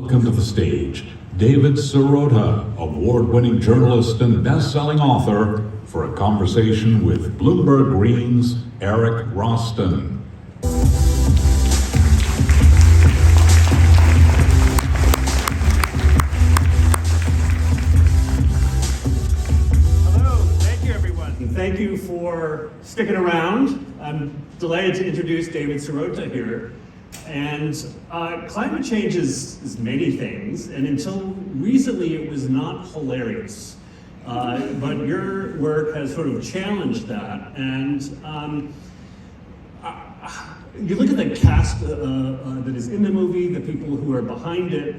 Welcome to the stage, David Sirota, award-winning journalist and best-selling author, for a conversation with Bloomberg Green's Eric Roston. Hello, thank you everyone. Thank you for sticking around. I'm delighted to introduce David Sirota here. And climate change is many things, and until recently it was not hilarious. But your work has sort of challenged that. And you look at the cast that is in the movie, the people who are behind it.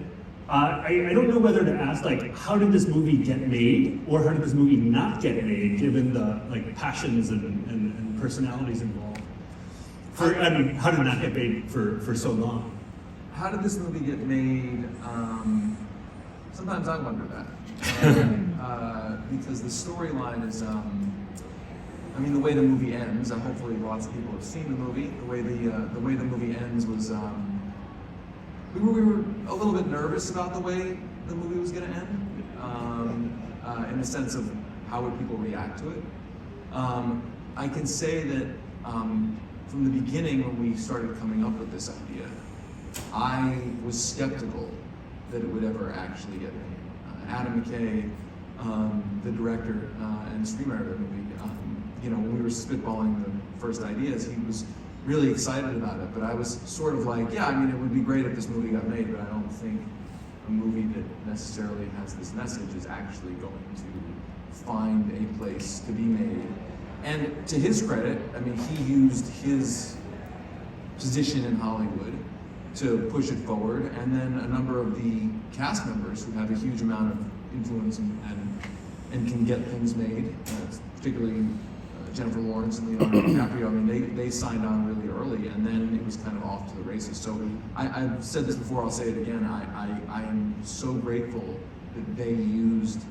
I don't know whether to ask, like, how did this movie get made, or how did this movie not get made, given the passions and personalities involved? How did it not get made for so long? How did this movie get made? Sometimes I wonder that. Because the storyline is, the way the movie ends, hopefully lots of people have seen the movie. The way the movie ends was, we were a little bit nervous about the way the movie was going to end, in the sense of how would people react to it. I can say that from the beginning, when we started coming up with this idea, I was skeptical that it would ever actually get made. Adam McKay, the director and screenwriter of the movie, when we were spitballing the first ideas, he was really excited about it. But I was sort of like, yeah, it would be great if this movie got made, but I don't think a movie that necessarily has this message is actually going to find a place to be made. And to his credit, he used his position in Hollywood to push it forward, and then a number of the cast members who have a huge amount of influence and can get things made, particularly Jennifer Lawrence and Leonardo DiCaprio, they signed on really early, and then it was kind of off to the races. So I've said this before, I'll say it again, I am so grateful that they used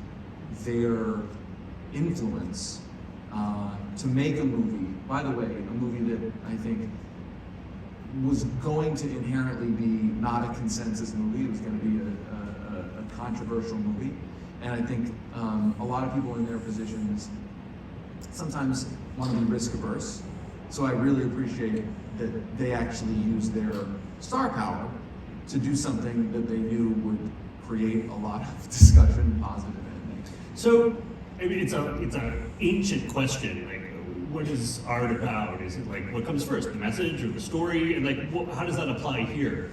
their influence to make a movie, by the way, a movie that I think was going to inherently be not a consensus movie. It was going to be a controversial movie. And I think a lot of people in their positions sometimes want to be risk averse. So I really appreciate that they actually used their star power to do something that they knew would create a lot of discussion, positive and negative. So, it's an ancient question. What is art about? Is it what comes first, the message or the story? And how does that apply here?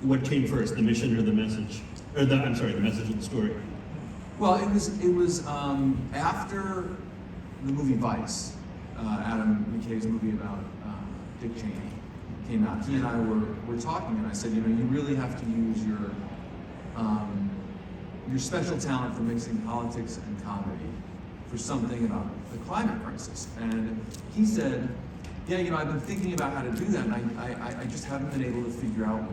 What came first, the mission or the message? The message of the story. Well, it was after the movie Vice, Adam McKay's movie about Dick Cheney came out. He and I were talking, and I said, you really have to use your special talent for mixing politics and comedy for something about the climate crisis. And he said, yeah, I've been thinking about how to do that, and I just haven't been able to figure out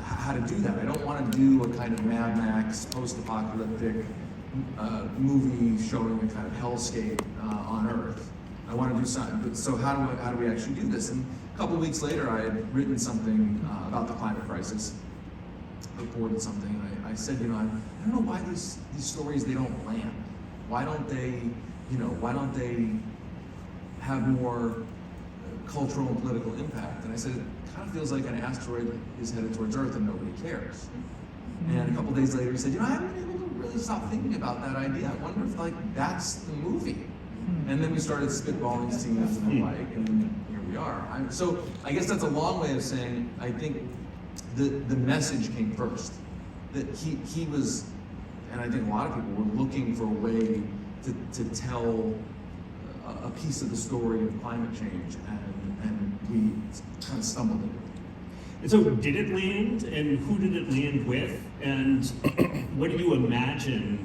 how to do that. I don't want to do a kind of Mad Max post-apocalyptic movie showing a kind of hellscape on Earth. I want to do something, but so how do we actually do this? And a couple of weeks later, I had written something about the climate crisis, reported something, and I said, I don't know why these stories, they don't land. Why don't they have more cultural and political impact? And I said, it kind of feels like an asteroid is headed towards Earth and nobody cares. And a couple days later, he said, I haven't been able to really stop thinking about that idea. I wonder if that's the movie. And then we started spitballing scenes and the like, and here we are. So I guess that's a long way of saying, I think the message came first. That he was, and I think a lot of people were looking for a way to tell a piece of the story of climate change, and we kind of stumbled into it. And so did it land, and who did it land with, and what do you imagine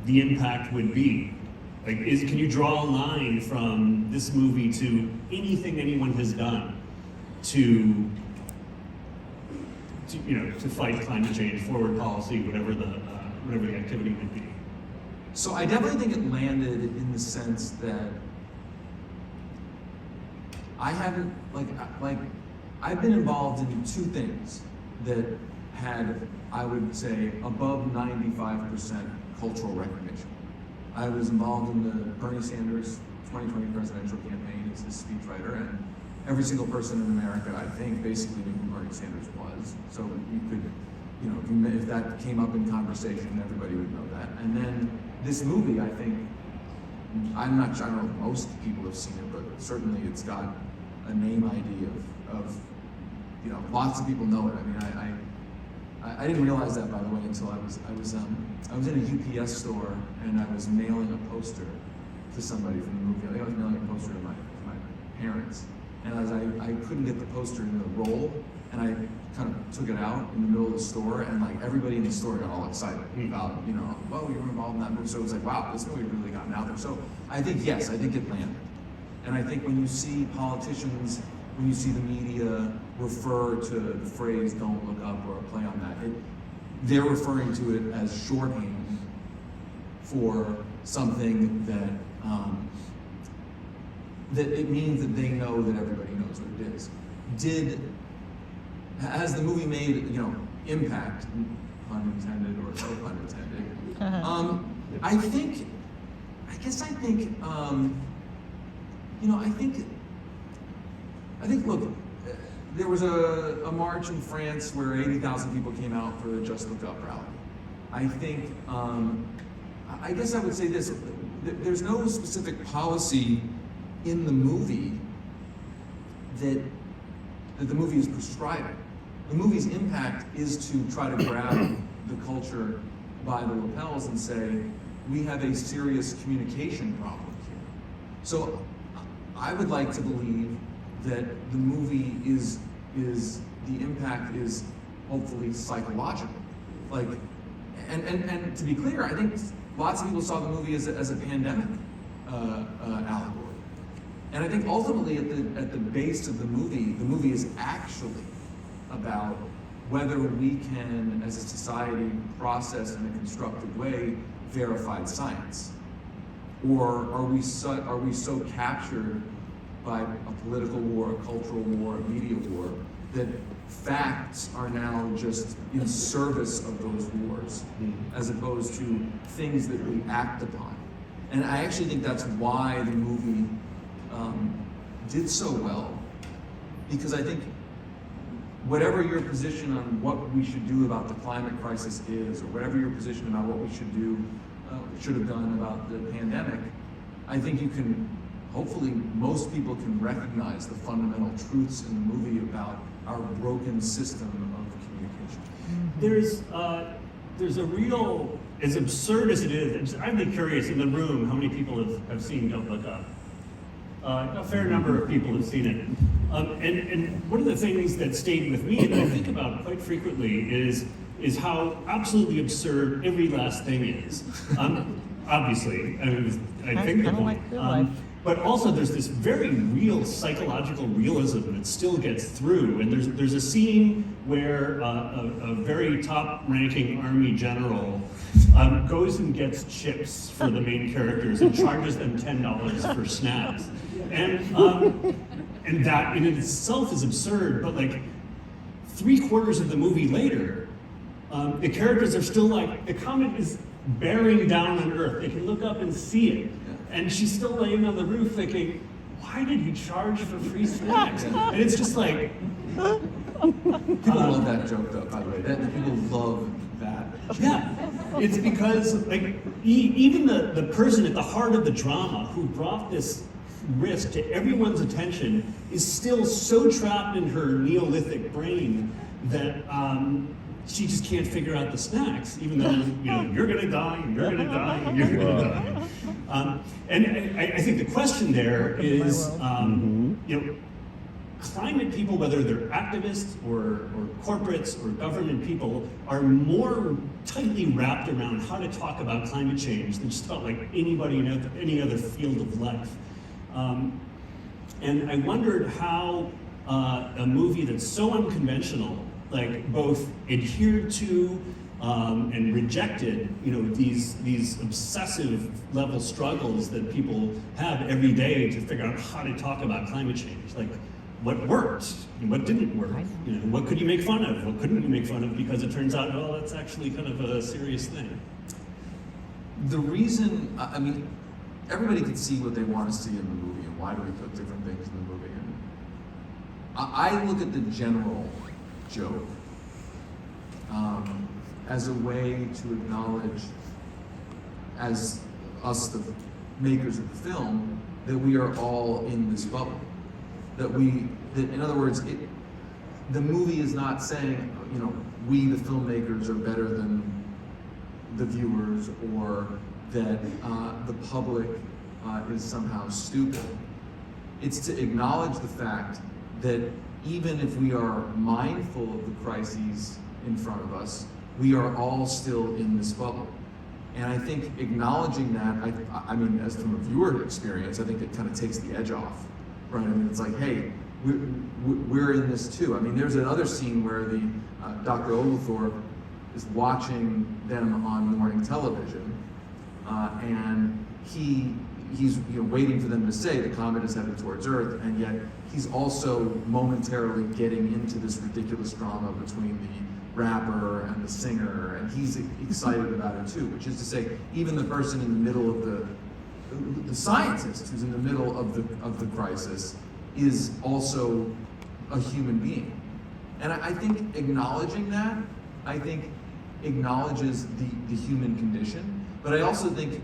the impact would be? Can you draw a line from this movie to anything anyone has done to fight climate change, forward policy, whatever the activity would be? So I definitely think it landed in the sense that I haven't, I've been involved in two things that had, I would say, above 95% cultural recognition. I was involved in the Bernie Sanders 2020 presidential campaign as his speechwriter, and every single person in America, I think, basically knew who Bernie Sanders was. So you could, if that came up in conversation, everybody would know that. And then this movie, I think, I'm not sure, I don't know if most people have seen it, but certainly it's got a name ID of lots of people know it. I mean, I didn't realize that, by the way, until I was in a UPS store and I was mailing a poster to somebody from the movie. I think I was mailing a poster to my parents, and as I couldn't get the poster in the roll, and I kind of took it out in the middle of the store, and like everybody in the store got all excited about, well, you were involved in that movie. So it was like, wow, this movie really gotten out there. So I think, yes, I think it landed. And I think when you see politicians, when you see the media refer to the phrase "don't look up" or a play on that, they're referring to it as shorthand for something that that it means that they know that everybody knows what it is. Has the movie made impact, pun intended or no pun intended? I think, look, there was a march in France where 80,000 people came out for the Just Look Up rally. I think, I guess I would say this, there's no specific policy in the movie that the movie is prescribing. The movie's impact is to try to grab the culture by the lapels and say, we have a serious communication problem here. So I would like to believe that the movie the impact is hopefully psychological. Like, and to be clear, I think lots of people saw the movie as a pandemic allegory. And I think ultimately at the base of the movie is actually about whether we can, as a society, process in a constructive way verified science, or are we so captured by a political war, a cultural war, a media war, that facts are now just in service of those wars, as opposed to things that we act upon. And I actually think that's why the movie did so well, because I think whatever your position on what we should do about the climate crisis is, or whatever your position about what we should have done about the pandemic, I think you can, hopefully most people can recognize the fundamental truths in the movie about our broken system of communication. There's a real, as absurd as it is, I'd be curious in the room how many people have seen Don't Look Up. A fair number of people have seen it. And one of the things that stayed with me and I think about quite frequently is how absolutely absurd every last thing is. Obviously, I think the point. But also there's this very real psychological realism that still gets through. And there's a scene where a very top-ranking army general goes and gets chips for the main characters and charges them $10 for snacks. And that in itself is absurd, but like 3/4 of the movie later, the characters are still like, the comet is bearing down on Earth. They can look up and see it. And she's still laying on the roof thinking, why did he charge for free snacks? And it's just like... People love that joke though, by the way. People love that. Yeah, it's because like even the person at the heart of the drama who brought this risk to everyone's attention is still so trapped in her Neolithic brain that she just can't figure out the snacks, even though you're gonna die, and you're gonna die, and you're gonna die. And I think the question there is, climate people, whether they're activists or corporates or government people, are more tightly wrapped around how to talk about climate change than just about like anybody in any other field of life. And I wondered how a movie that's so unconventional, like both adhered to and rejected, these obsessive level struggles that people have every day to figure out how to talk about climate change. Like, what worked and what didn't work. You know, what could you make fun of? What couldn't you make fun of? Because it turns out, well, that's actually kind of a serious thing. The reason, I mean, everybody can see what they want to see in the movie, and why do we put different things in the movie. And I look at the general joke as a way to acknowledge, as us, the makers of the film, that we are all in this bubble. That in other words, the movie is not saying, you know, we, the filmmakers, are better than the viewers, or that the public is somehow stupid. It's to acknowledge the fact that even if we are mindful of the crises in front of us, we are all still in this bubble. And I think acknowledging that, I mean, as from a viewer experience, I think it kind of takes the edge off, right? I mean, it's like, hey, we're in this too. I mean, there's another scene where the Dr. Oglethorpe is watching them on morning television, and he's waiting for them to say the comet is headed towards Earth, and yet he's also momentarily getting into this ridiculous drama between the rapper and the singer, and he's excited about it too, which is to say, even the person in the middle of the scientist who's in the middle of the crisis is also a human being. And I think acknowledging that, I think acknowledges the human condition, but I also think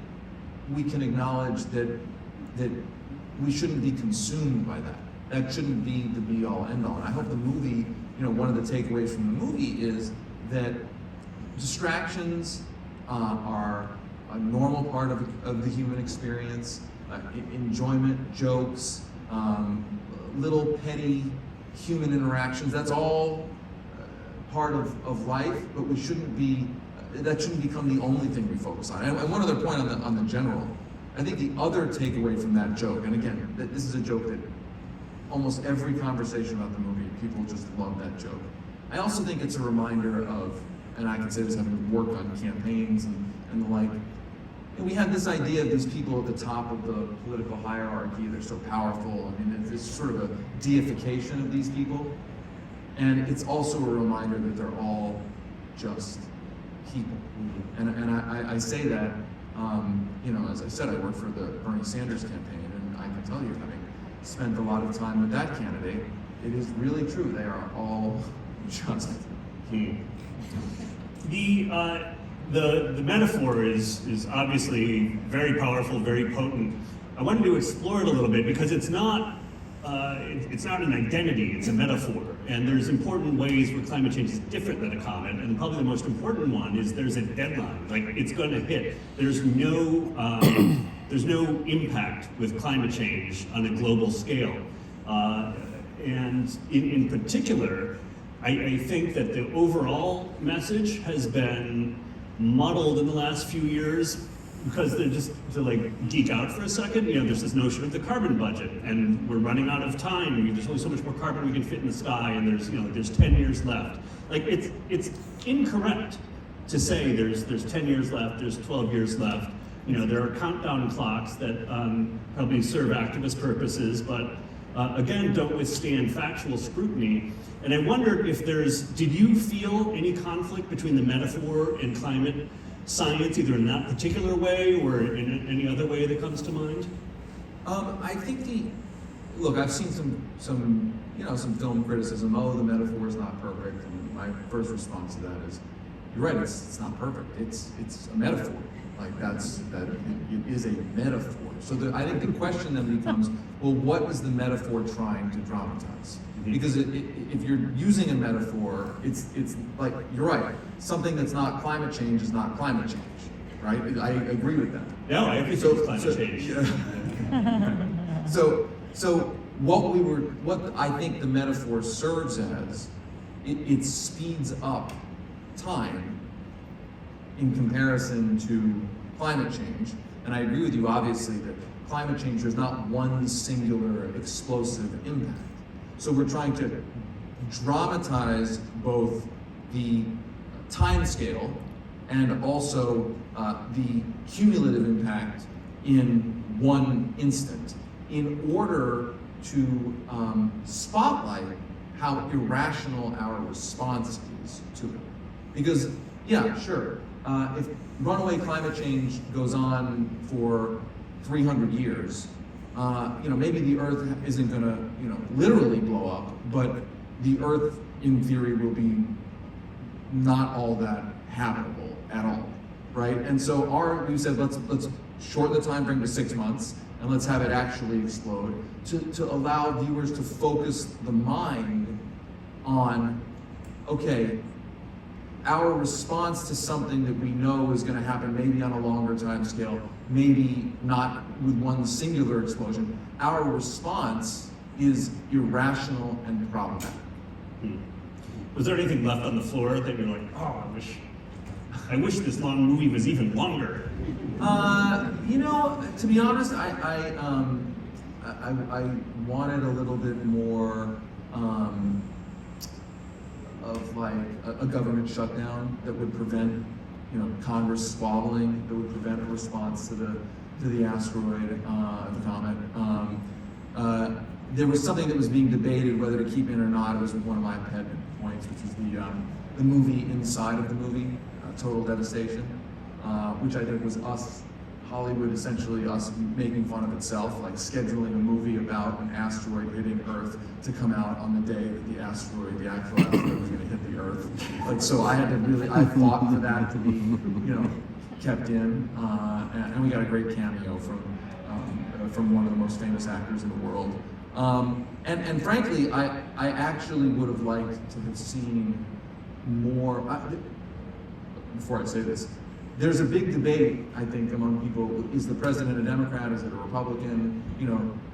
we can acknowledge that we shouldn't be consumed by that. That shouldn't be the be-all, end-all. And I hope the movie, you know, one of the takeaways from the movie is that distractions are a normal part of the human experience. Enjoyment, jokes, little petty human interactions, that's all part of life, but we shouldn't be, that shouldn't become the only thing we focus on. And one other point on the general, I think the other takeaway from that joke, and again, this is a joke that almost every conversation about the movie, people just love that joke. I also think it's a reminder of, and I can say this having worked on campaigns and the like, and we have this idea of these people at the top of the political hierarchy, they're so powerful. I mean, it's sort of a deification of these people. And it's also a reminder that they're all just people. And I say that, you know, as I said, I work for the Bernie Sanders campaign, and I can tell you, having spent a lot of time with that candidate, it is really true. They are all just. The metaphor is obviously very powerful, very potent. I wanted to explore it a little bit because it's not an identity, it's a metaphor. And there's important ways where climate change is different than a comet, and probably the most important one is there's a deadline, like it's gonna hit. There's no impact with climate change on a global scale. And in particular, I think that the overall message has been muddled in the last few years because to like geek out for a second, you know, there's this notion of the carbon budget, and we're running out of time. There's only so much more carbon we can fit in the sky, and there's 10 years left. Like it's incorrect to say there's 10 years left, there's 12 years left. You know, there are countdown clocks that probably serve activist purposes, but again, don't withstand factual scrutiny. And I wondered if did you feel any conflict between the metaphor and climate science, either in that particular way or in any other way that comes to mind? I think look, I've seen some film criticism, oh, the metaphor is not perfect, and my first response to that is, you're right, it's not perfect, it's a metaphor. Like it is a metaphor. So I think the question then becomes, well, what is the metaphor trying to dramatize? Because if you're using a metaphor, it's like, you're right, something that's not climate change is not climate change, right? I agree with that. No, I agree with climate change. Yeah. So what I think the metaphor serves as, it speeds up time in comparison to climate change. And I agree with you, obviously, that climate change, there's not one singular explosive impact. So we're trying to dramatize both the time scale and also the cumulative impact in one instant in order to spotlight how irrational our response is to it. Because, yeah, sure, if runaway climate change goes on for 300 years, maybe the Earth isn't gonna, literally blow up, but the Earth, in theory, will be not all that habitable at all, right? And so we said, let's shorten the time frame to 6 months, and let's have it actually explode to allow viewers to focus the mind on, okay, our response to something that we know is going to happen maybe on a longer time scale, maybe not with one singular explosion. Our response is irrational and problematic. Was there anything left on the floor that you're like, oh, I wish this long movie was even longer? To be honest, I wanted a little bit more of like a government shutdown that would prevent, Congress squabbling, that would prevent a response to the asteroid, the comet. There was something that was being debated whether to keep in or not. It was one of my pet points, which is the movie inside of the movie, Total Devastation, which I think was Hollywood essentially us making fun of itself, like scheduling a movie about an asteroid hitting Earth to come out on the day that the actual asteroid was going to hit the Earth. Like, so I fought for that to be, kept in, and we got a great cameo from one of the most famous actors in the world. And frankly, I actually would have liked to have seen more. Before I say this, there's a big debate, I think, among people. Is the president a Democrat? Is it a Republican?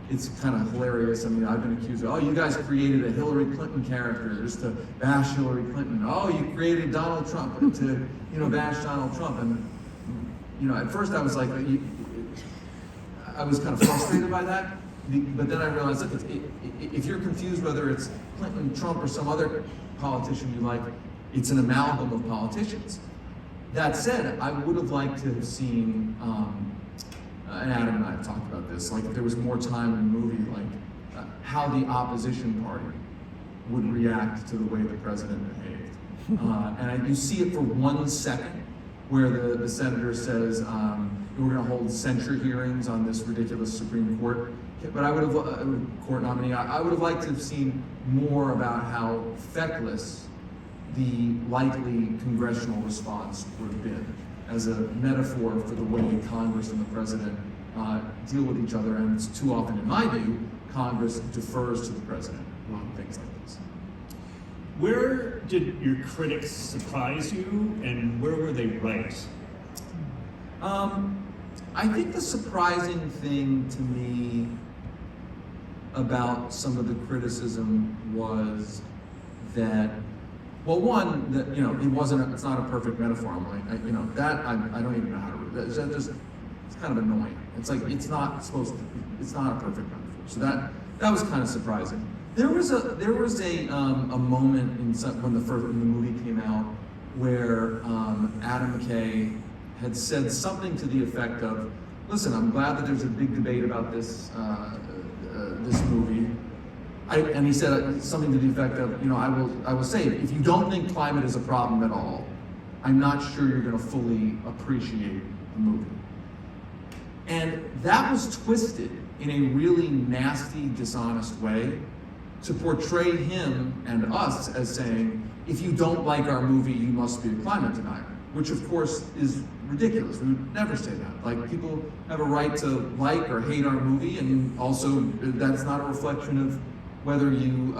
It's kind of hilarious. I mean, I've been accused of, oh, you guys created a Hillary Clinton character just to bash Hillary Clinton. Oh, you created Donald Trump to, bash Donald Trump. And, at first I was like, I was kind of frustrated by that. But then I realized, look, if you're confused whether it's Clinton, Trump, or some other politician you like, it's an amalgam of politicians. That said, I would have liked to have seen, and Adam and I have talked about this, like if there was more time in the movie, like how the opposition party would react to the way the president behaved. And you see it for 1 second, where the senator says, we're going to hold censure hearings on this ridiculous Supreme Court. But I would have, court nominee, I would have liked to have seen more about how feckless the likely congressional response would have been as a metaphor for the way Congress and the president deal with each other. And it's too often, in my view, Congress defers to the president on things like this. Where did your critics surprise you, and where were they right? I think the surprising thing to me about some of the criticism was that, well, one, that it's not a perfect metaphor. I'm like, I don't even know how to. It's kind of annoying. It's like it's not a perfect metaphor. So that was kind of surprising. There was a moment when the movie came out where Adam McKay had said something to the effect of, "Listen, I'm glad that there's a big debate about this movie." And he said something to the effect of, I will say, if you don't think climate is a problem at all, I'm not sure you're going to fully appreciate the movie. And that was twisted in a really nasty, dishonest way to portray him and us as saying, if you don't like our movie, you must be a climate denier, which of course is ridiculous. We would never say that. Like, people have a right to like or hate our movie, and also that's not a reflection of whether you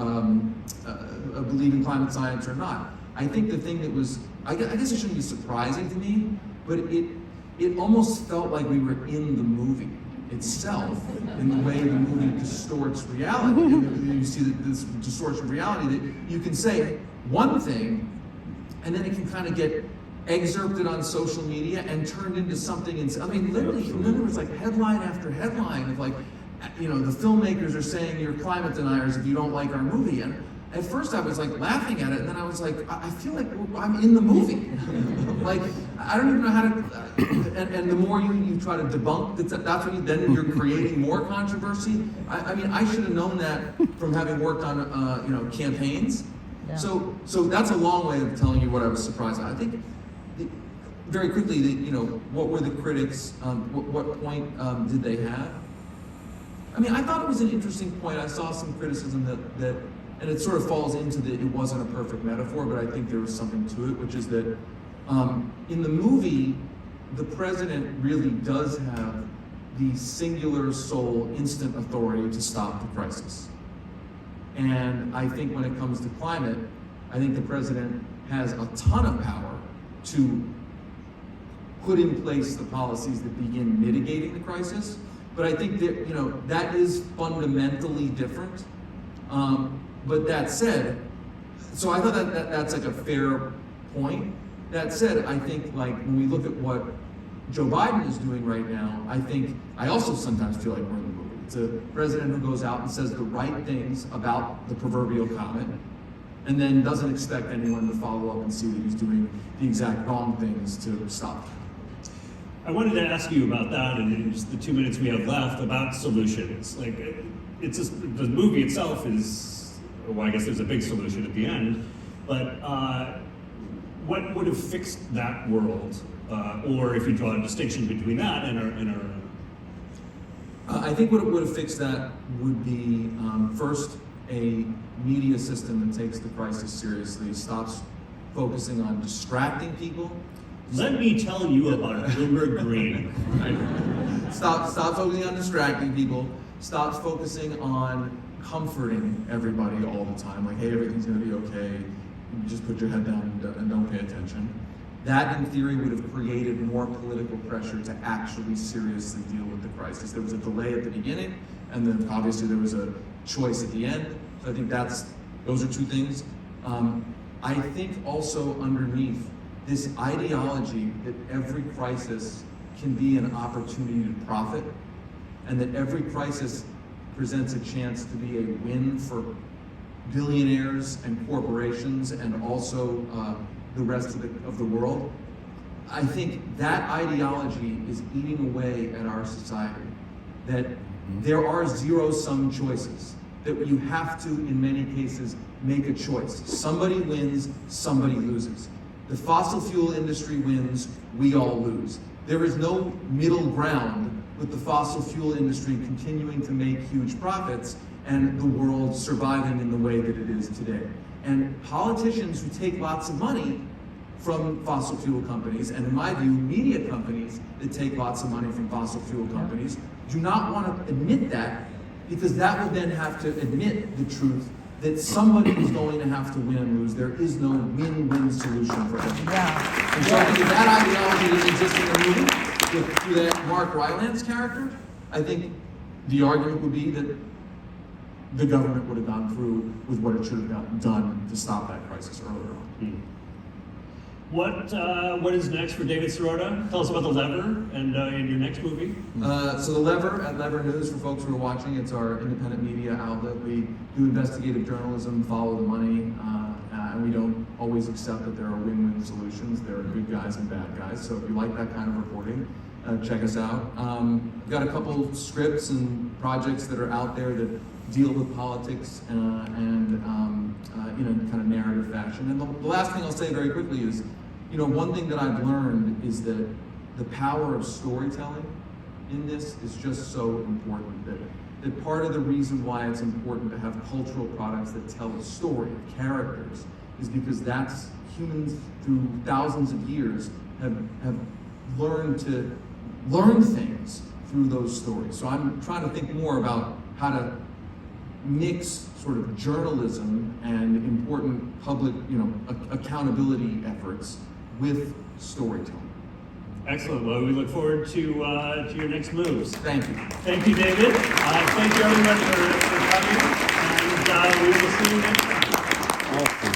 believe in climate science or not. I think the thing that was, I guess it shouldn't be surprising to me, but it almost felt like we were in the movie itself, in the way the movie distorts reality. And you see this distortion of reality that you can say one thing, and then it can kind of get excerpted on social media and turned into something. Literally, there was like headline after headline of like, the filmmakers are saying you're climate deniers if you don't like our movie. And at first I was like laughing at it, and then I was like, I feel like I'm in the movie. Like, I don't even know how to, and the more you try to debunk, that's when then you're creating more controversy. I mean, I should have known that from having worked on, campaigns. Yeah. So that's a long way of telling you what I was surprised at. I think, very quickly, what were the critics, what point did they have? I mean, I thought it was an interesting point. I saw some criticism that and it sort of falls into it wasn't a perfect metaphor, but I think there was something to it, which is that in the movie, the president really does have the singular sole instant authority to stop the crisis. And I think when it comes to climate, I think the president has a ton of power to put in place the policies that begin mitigating the crisis. But I think that, that is fundamentally different. But that said, so I thought that's like a fair point. That said, I think like when we look at what Joe Biden is doing right now, I also sometimes feel like we're in the movie. It's a president who goes out and says the right things about the proverbial comet, and then doesn't expect anyone to follow up and see that he's doing the exact wrong things to stop. I wanted to ask you about that, and in just the 2 minutes we have left, about solutions. Like, it's just, the movie itself is, well, I guess there's a big solution at the end, but what would have fixed that world? Or if you draw a distinction between that and our I think what would have fixed that would be, first, a media system that takes the crisis seriously, stops focusing on distracting people. Let me tell you about Bloomberg Green. Stops focusing on distracting people, stops focusing on comforting everybody all the time, like, hey, everything's gonna be okay, you just put your head down and don't pay attention. That, in theory, would have created more political pressure to actually seriously deal with the crisis. There was a delay at the beginning, and then obviously there was a choice at the end. So I think those are two things. I think also underneath this ideology that every crisis can be an opportunity to profit, and that every crisis presents a chance to be a win for billionaires and corporations and also the rest of the world. I think that ideology is eating away at our society, that there are zero-sum choices, that you have to, in many cases, make a choice. Somebody wins, somebody loses. The fossil fuel industry wins, we all lose. There is no middle ground with the fossil fuel industry continuing to make huge profits and the world surviving in the way that it is today. And politicians who take lots of money from fossil fuel companies, and in my view, media companies that take lots of money from fossil fuel companies, do not want to admit that, because that would then have to admit the truth that somebody is going to have to win and lose. There is no win-win solution for everyone. Yeah. And so I think if that ideology didn't exist in the movie, through that Mark Rylance character, I think the argument would be that the government would have gone through with what it should have gotten done to stop that crisis earlier on. What is next for David Sirota? Tell us about The Lever and your next movie. So The Lever, at Lever News, for folks who are watching, it's our independent media outlet. We do investigative journalism, follow the money, and we don't always accept that there are win-win solutions. There are good guys and bad guys. So if you like that kind of reporting, check us out. We've got a couple scripts and projects that are out there that deal with politics and in a kind of narrative fashion. And the last thing I'll say very quickly is, one thing that I've learned is that the power of storytelling in this is just so important. That part of the reason why it's important to have cultural products that tell a story of characters is because that's humans through thousands of years have learned to learn things through those stories. So I'm trying to think more about how to mix sort of journalism and important public, accountability efforts with storytelling. Excellent. Well, we look forward to your next moves. Thank you. Thank you, David. Thank you, everyone, for coming, and we will see you next time. Awesome.